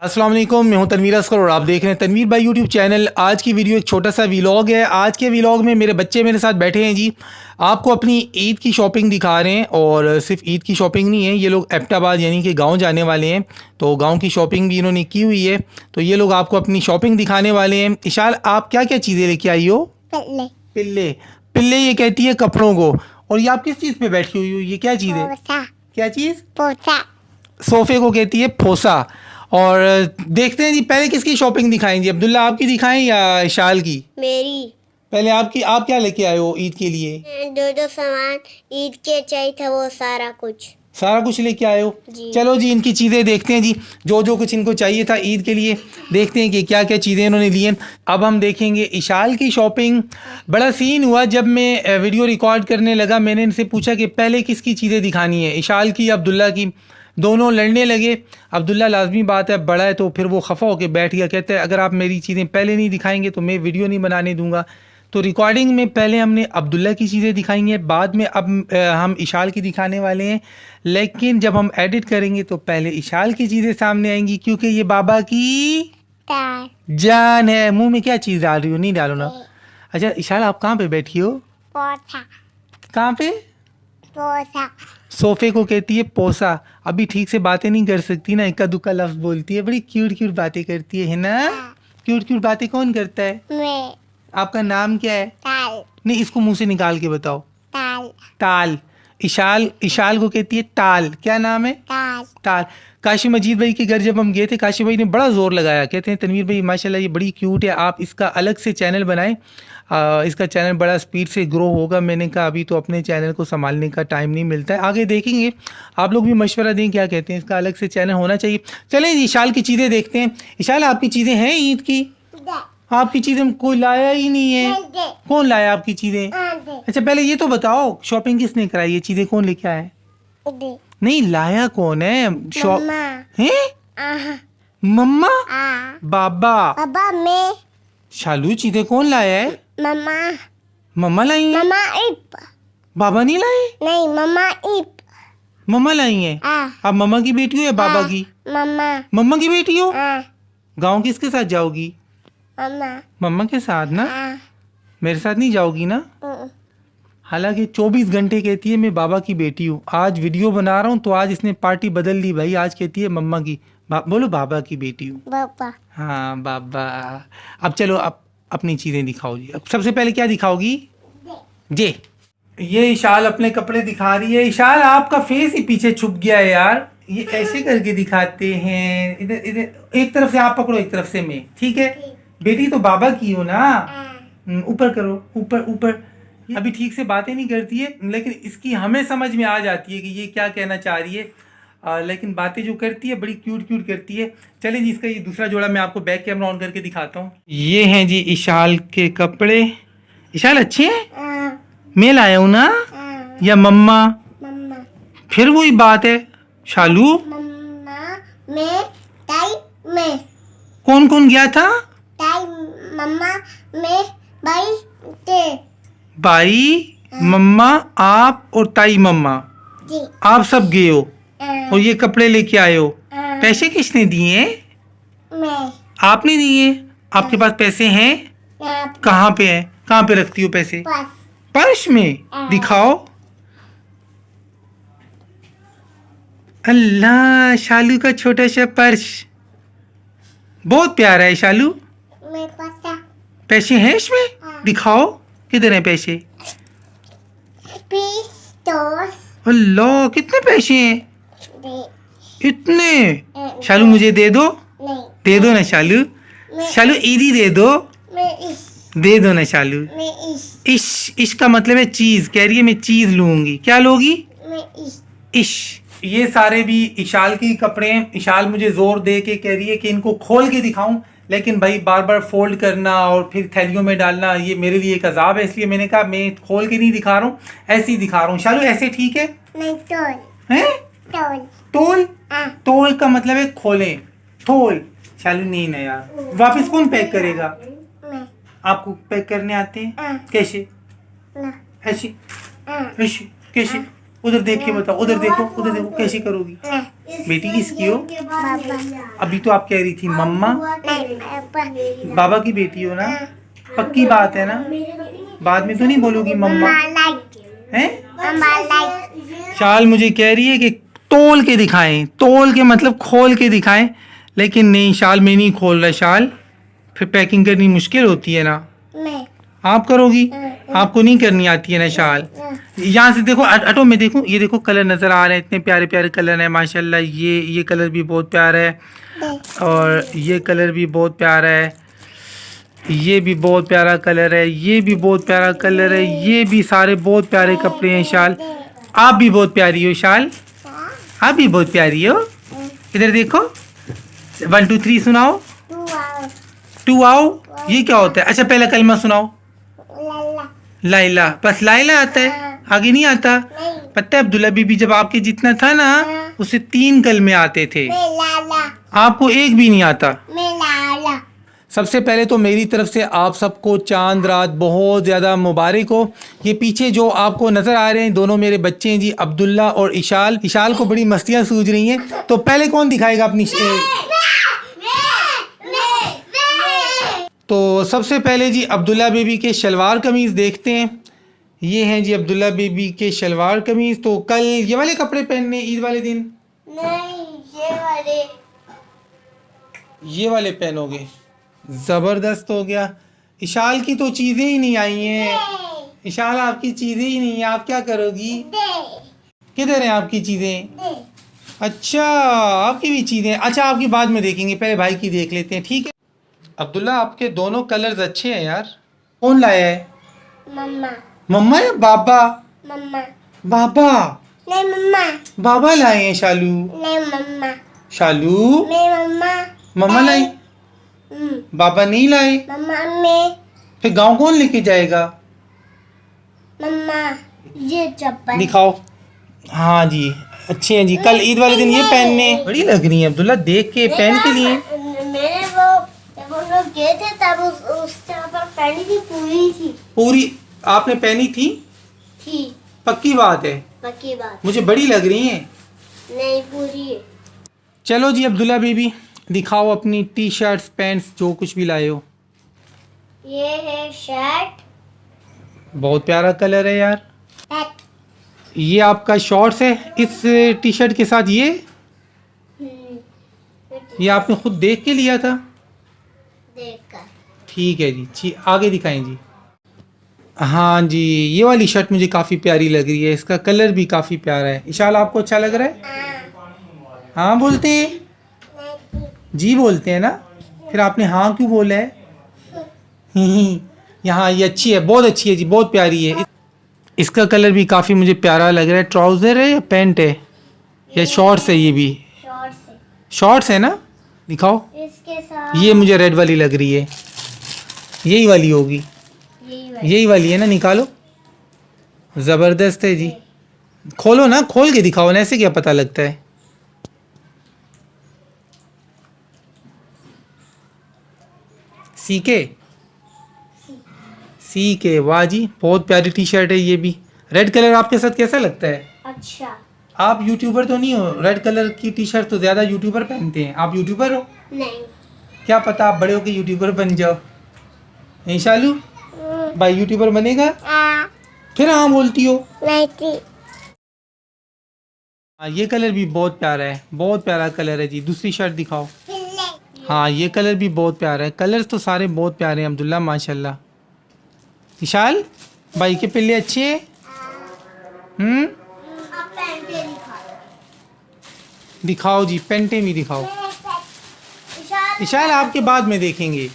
अस्सलाम वालेकुम, मैं हूं तनवीर असगर और आप देख रहे हैं तनवीर भाई यूट्यूब चैनल। आज की वीडियो एक छोटा सा व्लॉग है। आज के व्लॉग में मेरे बच्चे मेरे साथ बैठे हैं जी। आपको अपनी ईद की शॉपिंग दिखा रहे हैं और सिर्फ ईद की शॉपिंग नहीं है, ये लोग एबटाबाद यानी कि गांव जाने वाले हैं, तो गांव की शॉपिंग भी इन्होंने की हुई है। तो ये लोग आपको अपनी शॉपिंग दिखाने वाले हैं। इशाल, आप क्या क्या चीज़ें लेके आई हो? पिल्ले पिल्ले। पिल्ले ये कहती है कपड़ों को। और ये आप किस चीज़ पे बैठी हुई हो? ये क्या चीज़ है? पोसा क्या चीज़? पोसा सोफे को कहती है फोसा। और देखते हैं जी, पहले किसकी शॉपिंग दिखाएं जी? अब्दुल्ला आपकी दिखाएं या इशाल की? मेरी पहले आपकी। आप क्या लेके आए हो ईद के लिए? जो सामान ईद के चाहिए था वो सारा कुछ सारा कुछ लेके आए हो? जी। चलो जी, इनकी चीज़ें देखते हैं जी, जो जो कुछ इनको चाहिए था ईद के लिए। देखते हैं कि क्या क्या चीज़ें इन्होंने ली हैं। अब हम देखेंगे इशाल की शॉपिंग। बड़ा सीन हुआ जब मैं वीडियो रिकॉर्ड करने लगा। मैंने इनसे पूछा कि पहले किसकी चीज़ें दिखानी है, इशाल की या अब्दुल्ला की। दोनों लड़ने लगे। अब्दुल्ला लाजमी बात है, बड़ा है तो फिर वो खफा होकर बैठ गया। कहते हैं अगर आप मेरी चीज़ें पहले नहीं दिखाएंगे तो मैं वीडियो नहीं बनाने दूंगा। तो रिकॉर्डिंग में पहले हमने अब्दुल्ला की चीज़ें दिखाई हैं, बाद में अब हम इशाल की दिखाने वाले हैं। लेकिन जब हम एडिट करेंगे तो पहले इशाल की चीज़ें सामने आएंगी, क्योंकि ये बाबा की तार जान है। मुंह में क्या चीज़ डाल रही हो? नहीं डालो ना। अच्छा इशाल, आप कहाँ पे बैठी हो? पोसा कहाँ पे? पोसा सोफे को कहती है पोसा। अभी ठीक से बातें नहीं कर सकती ना, इक्का दुक्का लफ्ज बोलती है। बड़ी क्यूट क्यूट बातें करती है ना? क्यूट क्यूट बातें कौन करता है? में आपका नाम क्या है? ताल नहीं, इसको मुंह से निकाल के बताओ। ताल ताल। इशाल इशाल को कहती है ताल। क्या नाम है? ताल ताल। काशी मजीद भाई के घर जब हम गए थे, काशी भाई ने बड़ा जोर लगाया। कहते हैं तनवीर भाई माशाल्लाह ये बड़ी क्यूट है, आप इसका अलग से चैनल बनाएं, इसका चैनल बड़ा स्पीड से ग्रो होगा। मैंने कहा अभी तो अपने चैनल को संभालने का टाइम नहीं मिलता है, आगे देखेंगे। आप लोग भी मशवरा दें, क्या कहते हैं, इसका अलग से चैनल होना चाहिए। चलें जी, इशाल की चीज़ें देखते हैं। इशाल, आपकी चीज़ें हैं ईद की? आपकी चीज़ें कोई लाया ही नहीं है। कौन लाया आपकी चीज़ें? अच्छा पहले ये तो बताओ, शॉपिंग किसने कराई? ये चीज़ें कौन लेके आया है? नहीं, लाया कौन है? शॉप है? मम्मा? बाबा? पापा में शालू, चीज़ें कौन लाया है? मम्मा मम्मा लाई है? मम्मा इप बाबा नहीं लाए? नहीं मम्मा इप मम्मा लाई है। आप मम्मा की बेटी हो या बाबा की? मम्मा मम्मा की बेटी हो। आ गाँव किसके साथ जाओगी? मम्मा मम्मा के साथ ना? आ मेरे साथ नहीं जाओगी ना? हालांकि 24 घंटे कहती है मैं बाबा की बेटी हूँ। आज वीडियो बना रहा हूँ तो आज इसने पार्टी बदल दी भाई। आज कहती है मम्मा की, बोलो बाबा की बेटी हूँ। पापा हाँ बाबा। अब चलो, अब अपनी चीज़ें दिखाओ जी। अब सबसे पहले क्या दिखाओगी? जे ये इशाल अपने कपड़े दिखा रही है। इशाल, आपका फेस ही पीछे छुप गया है यार। ये ऐसे करके दिखाते हैं। इधर इधर, एक तरफ से आप पकड़ो, एक तरफ से मैं, ठीक है? बेटी तो बाबा की हो ना। ऊपर करो, ऊपर ऊपर। अभी ठीक से बातें नहीं करती है, लेकिन इसकी हमें समझ में आ जाती है कि ये क्या कहना चाह रही है। लेकिन बातें जो करती है बड़ी क्यूट क्यूट करती है। चलें जी, इसका ये दूसरा जोड़ा मैं आपको बैक कैमरा ऑन करके दिखाता हूँ। ये हैं जी इशाल के कपड़े। इशाल, अच्छे हैं? मैं लाया हूँ ना या मम्मा? मम्मा फिर वही बात है शालू। मम्मा में ताई में कौन कौन गया था? ताई मम्मा में भाई ते भाई, मम्मा, आप और ताई मम्मा, जी आप सब गए हो और ये कपड़े लेके आए हो। पैसे किसने दिए हैं? मैं आपने दिए? आपके पास पैसे हैं? कहाँ पे हैं? कहाँ पे रखती हो पैसे? पास पर्स में? दिखाओ। अल्लाह, शालू का छोटा सा पर्स बहुत प्यारा है। शालू, मैं पासा पैसे हैं इसमें? दिखाओ, किधर हैं पैसे? पीस टोस अल्लाह, कितने पैसे हैं? दे इतने? शालू, मुझे दे दो। नहीं दे दो ना शालू। शालू, ईदी दे दो। मैं इस दे दो ना शालू। मैं इस इश का मतलब है चीज। कह रही है मैं चीज लूंगी। क्या लोगी? मैं इस इश। ये सारे भी इशाल के कपड़े हैं। इशाल मुझे जोर दे के कह रही है कि इनको खोल के दिखाऊं, लेकिन भाई बार बार फोल्ड करना और फिर थैलियों में डालना ये मेरे लिए एक अजाब है। इसलिए मैंने कहा मैं खोल के नहीं दिखा रहा हूँ, ऐसे ही दिखा रहा हूँ। शालू, ऐसे ठीक है? नहीं तोल हैं? तोल तोल? तोल का मतलब है खोलें, तोल। शालू नहीं ना यार, वापस कौन पैक करेगा? मैं आपको पैक करने आते हैं? कैसे? ना ऐसे? ऐसे कैसे? उधर देख के बताओ, उधर देखो कैसे करोगी? बेटी किसकी हो? अभी तो आप कह रही थी मम्मा, बाबा की बेटी हो ना? पक्की बात है ना? बाद में तो नहीं बोलोगी मम्मा हैं? शाल मुझे कह रही है कि तोल के दिखाएं, तोल के मतलब खोल के दिखाएं, लेकिन नहीं शाल, मैं नहीं खोल रहा शाल, फिर पैकिंग करनी मुश्किल होती है ना। आप करोगी? आपको नहीं करनी आती है ना शाल? यहाँ से देखो, ऑटो में देखो, ये देखो कलर नज़र आ रहे हैं, इतने प्यारे प्यारे कलर हैं माशाल्लाह। ये कलर भी बहुत प्यारा है, और ये कलर भी बहुत प्यारा है, ये भी बहुत प्यारा कलर है, ये भी बहुत प्यारा कलर है, ये भी सारे बहुत प्यारे कपड़े हैं शाल। आप भी बहुत प्यारी हो शाल, आप भी बहुत प्यारी हो। इधर देखो, 1 2 3 सुनाओ। टू आओ, ये क्या होता है? अच्छा पहला कलमा सुनाओ। लाइला, बस लाइला आता है, आगे नहीं आता। पता है अब्दुल्ला बीबी जब आपके जितना था ना, उसे 3 कलमे आते थे, आपको एक भी नहीं आता। सबसे पहले तो मेरी तरफ से आप सबको चांद रात बहुत ज़्यादा मुबारक हो। ये पीछे जो आपको नज़र आ रहे हैं दोनों मेरे बच्चे हैं जी, अब्दुल्ला और इशाल। इशाल को बड़ी मस्तियाँ सूझ रही हैं, तो पहले कौन दिखाएगा अपनी तो सबसे पहले जी अब्दुल्ला बेबी के शलवार कमीज़ देखते हैं। ये हैं जी अब्दुल्ला बेबी के शलवार कमीज़। तो कल ये वाले कपड़े पहनने ईद वाले दिन? नहीं, ये वाले पहनोगे? ज़बरदस्त हो गया। इशाल की तो चीज़ें ही नहीं आई हैं। इशाल आपकी चीज़ें ही नहीं है, आप क्या करोगी? किधर हैं आपकी चीज़ें? अच्छा आपकी भी चीज़ें, अच्छा आपकी बाद में देखेंगे, पहले भाई की देख लेते हैं, ठीक है? अब्दुल्ला आपके दोनों कलर्स अच्छे हैं यार। कौन लाया है? मम्मा। मम्मा या बाबा? मम्मा। बाबा? नहीं मम्मा। बाबा लाए हैं शालू? नहीं मम्मा। शालू? नहीं मम्मा। मम्मा लाई? बाबा नहीं लाए? मम्मा में। फिर गांव कौन लेके जाएगा? मम्मा ये चप्पल दिखाओ। हाँ जी अच्छे हैं जी, कल ईद वाले दिन ये पहनने बड़ी लग रही है अब्दुल्ला, देख के पहन के लिए। मेरे वो लोग गए थे तब उस चप्पल पहनी थी, पूरी थी। पूरी आपने पहनी थी? पक्की बात है? पक्की बात। मुझे बड़ी लग रही है। नहीं पूरी है। चलो जी अब्दुल्ला बीबी दिखाओ अपनी टी शर्ट्स पैंट्स जो कुछ भी लाए हो। ये है शर्ट, बहुत प्यारा कलर है यार। ये आपका शॉर्ट्स है इस टी शर्ट के साथ। ये आपने खुद देख के लिया था? देखकर। ठीक है जी, आगे दिखाएं जी। हाँ जी ये वाली शर्ट मुझे काफ़ी प्यारी लग रही है, इसका कलर भी काफ़ी प्यारा है। इशाल आपको अच्छा लग रहा है? हाँ बोलते हैं जी, बोलते हैं ना, फिर आपने हाँ क्यों बोला है? यहाँ ये अच्छी है, बहुत अच्छी है जी, बहुत प्यारी है। इसका कलर भी काफ़ी मुझे प्यारा लग रहा है। ट्राउज़र है या पैंट है या शॉर्ट्स है? ये भी शॉर्ट्स है ना, दिखाओ। इसके साथ ये मुझे रेड वाली लग रही है, यही वाली होगी, यही वाली है ना, निकालो। ज़बरदस्त है जी, खोलो ना, खोल के दिखाओ ना, ऐसे क्या पता लगता है? सी के वाह जी, बहुत प्यारी टी शर्ट है ये भी। रेड कलर आपके साथ कैसा लगता है? अच्छा। आप यूट्यूबर तो नहीं हो? रेड कलर की टी शर्ट तो ज़्यादा यूट्यूबर पहनते हैं। आप यूट्यूबर हो? नहीं। क्या पता आप बड़े होकर यूट्यूबर बन जाओ। नहीं शालू भाई यूट्यूबर बनेगा? फिर हाँ बोलती हो? नहीं। हाँ ये कलर भी बहुत प्यारा है, बहुत प्यारा कलर है जी। दूसरी शर्ट दिखाओ। हाँ ये कलर भी बहुत प्यारा है। कलर्स तो सारे बहुत प्यारे हैं अब्दुल्ला माशाल्लाह। विशाल भाई के पिल्ले अच्छे हैं? दिखाओ जी, पेंटे भी दिखाओ। विशाल आपके बाद में देखेंगे,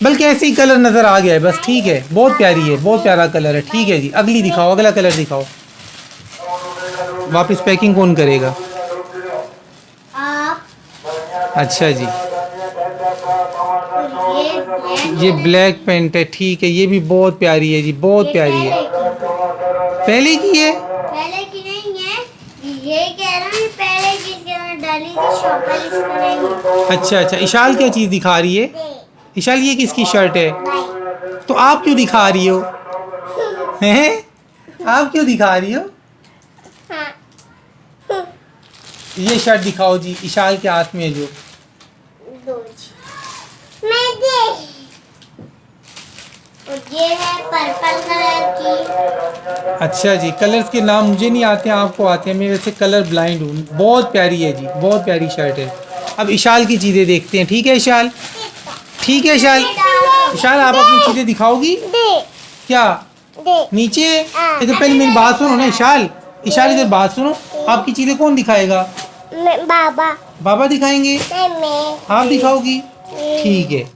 बल्कि ऐसे ही कलर नज़र आ गया है बस, ठीक है, बहुत प्यारी है, बहुत प्यारा कलर है। ठीक है जी, अगली दिखाओ, अगला कलर दिखाओ। वापस पैकिंग कौन करेगा? अच्छा जी, ये ब्लैक पेंट है, ठीक है, ये भी बहुत प्यारी है जी, बहुत प्यारी है। पहले की है? पहले की नहीं है, ये कह रहा हूँ पहले की डाली थी शॉपर, इसको नहीं। अच्छा अच्छा, इशाल क्या चीज़ दिखा रही है? इशाल ये किसकी शर्ट है? तो आप क्यों दिखा रही हो? हैं? आप क्यों दिखा रही हो? हाँ ये शर्ट दिखाओ जी, इशाल के हाथ में है जो। दो जी मैं दे और ये है पर्पल कलर की। अच्छा जी, कलर्स के नाम मुझे नहीं आते हैं, आपको आते हैं। मैं वैसे कलर ब्लाइंड हूँ। बहुत प्यारी है जी, बहुत प्यारी शर्ट है। अब इशाल की चीज़ें देखते हैं, ठीक है इशाल? ठीक है इशाल। इशाल आप अपनी चीज़ें दिखाओगी दे क्या? दे नीचे? ये तो पहले मेरी बात सुनो ना इशाल। इशाल इधर बात सुनो। आपकी चीज़ें कौन दिखाएगा? मैं बाबा बाबा दिखाएंगे? नहीं मैं आप दिखाओगी? नहीं। ठीक है।